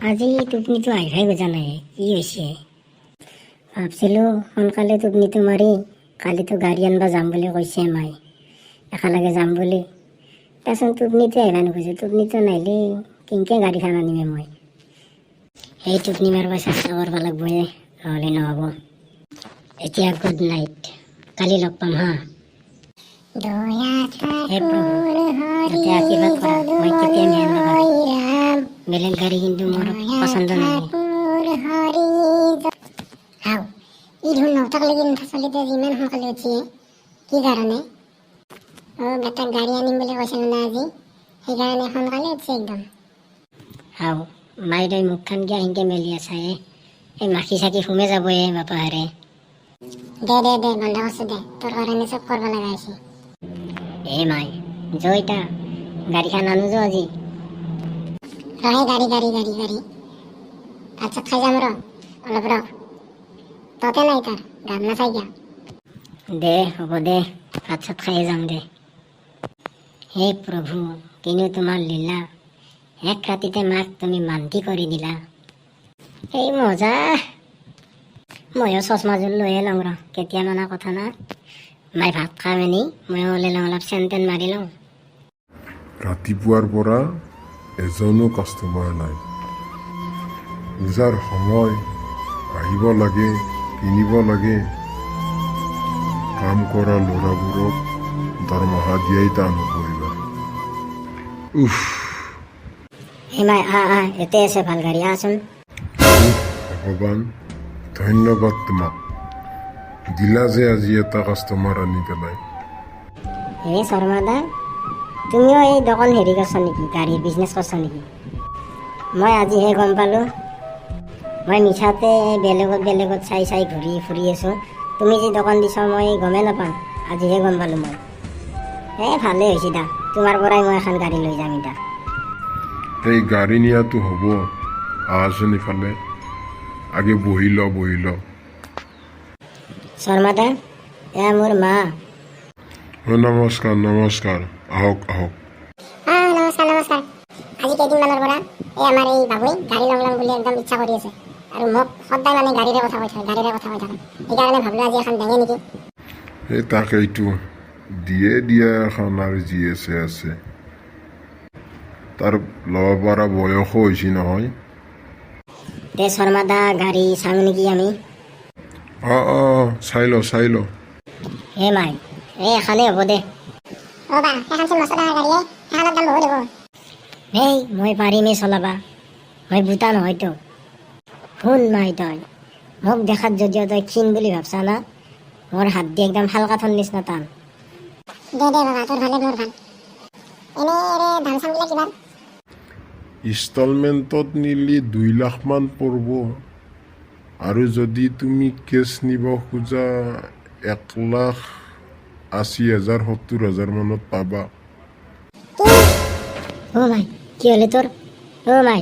আজি টোপনিটো আহিবই খোজা নাই, কি হৈছে? ভাবছিলোঁ সোনকালে টোপনিটো মাৰি কালিতো গাড়ী আনিব যাম বুলি কৈছে মাই, একেলগে যাম বুলি। তাৰপিছত টোপনিটো আহিব নোখোজে, টোপনিটো নাহিলে কেনেকৈ গাড়ীখন আনিমে মই। সেই টোপনি মাৰিব চেষ্টা কৰিব লাগিব, নহ'লে নহ'ব। এতিয়া গুড নাইট, কালি লগ পাম হা। হে প্ৰভু, যাতে আশীৰ্বাদ কৰা, মই কেতিয়া ম্যান লগাম। বেলেগ গাড়ী কিন্তু মোৰ পচন্দ নহয়। ই ধুন নটাক লাগি চলিতে ইমান সোনকালে উঠিয়ে কি কাৰণে? বেটাক গাড়ী আনিম বুলি কৈছিল না আজি, সেইকাৰণে সোনকালে উঠিছে একদম। মাইদেউ মুখখন কিয় সেনেকৈ মেলি আছা? এই মাখি চাকি সোমে যাব বাপাহাৰে। দে বন্ধ কৰিছোঁ দে, তোৰ কাৰণে চব কৰিব লগা হৈছে। মাই জয়তা গাড়ীখন আনো যো আজি। ৰহে গাড়ী ভাত চাত খাই যাম অলপ ৰ। ততে নাই তাৰ গান নাচাই কিয়? দে হ'ব দে, ভাত চাত খাই যাম দে। হে প্ৰভু, কিনো তোমাৰ লীলা, এক ৰাতিতে মাক তুমি মান্তি কৰি দিলা। সেই মজা, ময়ো চশমাযোৰ লৈয়ে লওঁ ৰ, কেতিয়া মানা কথা না। মাই ভাত খাই মেলি ময়ো ওলাই লওঁ, অলপ চেন তেন মাৰি লওঁ। ৰাতিপুৱাৰ পৰা এজনো কাষ্টমাৰ নাই। পূজাৰ সময়, আহিব লাগে, কিনিব লাগে। কাম কৰা ল'ৰাবোৰক দৰমহা দিয়াই টান হ'ব এইবাৰ। মাই এতে আছে ভাল গাড়ী, আচোন। ভগৱান, ধন্যবাদ তোমাক, দিলা যে আজি এটা কাষ্টমাৰ আনি পেলাই। শৰ্মা দা, তুমিও এই দোকান হেৰি কৰিছা নেকি, গাড়ীৰ বিজনেছ কৰিছা নেকি? মই আজিহে গম পালোঁ। মই মিছাতে বেলেগত চাই ঘূৰি ফুৰি আছোঁ। তুমি যি দোকান দিছা মই গমেই নাপাওঁ, আজিহে গম পালোঁ মই। ভালেই হৈছে দা, তোমাৰ পৰাই মই এখন গাড়ী লৈ যাম এতিয়া। এই গাড়ী নিয়াটো হ'ব, আহাচোন ইফালে, আগে বহি ল। শৰ্মা দা, এয়া মোৰ মা। নমস্কাৰ, আহক। নমস্কাৰ। আজি কেইদিনমানৰ পৰা আমাৰ এই বাবুই গাড়ী ল'ম বুলি একদম ইচ্ছা কৰি আছে, আৰু মোক সদায় মানে গাড়ীৰে কথা কৈ থাকে। সেইকাৰণে ভাবিলোঁ আজি এখন দাঙে নেকি। এই তাকেইটো, দিয়ে দিয়া এখন আৰু যি আছে। তাৰ ল'ব পৰা বয়সো হৈছে নহয়। দে শৰ্মা দা, গাড়ী চাওঁ নেকি আমি? চাই ল। মাই, এখনেই হ'ব দে। সেইখনচোন নচলা গাড়ীয়ে, সেইখনৰ দাম বহুত হ'ব। মই পাৰিমেই চলাবা, মই বুটা নহয়তো। শুন মাই, তই মোক দেখাত যদিও তই ক্ষীণ বুলি ভাবছা না, মোৰ হাত দি একদম শাল কাঠৰ নিচিনা টান। দে বাবা, তোৰ ভালে মোৰ ভাল। দাম চাম বিলাক কিমান? ইনষ্টলমেণ্টত নিলি 2 লাখ মান পৰিব, আৰু যদি তুমি কেছ নিব খোজা 1,80,000 70,000 মানত পাবা। মাই, কি হ'লে তোৰ? মাই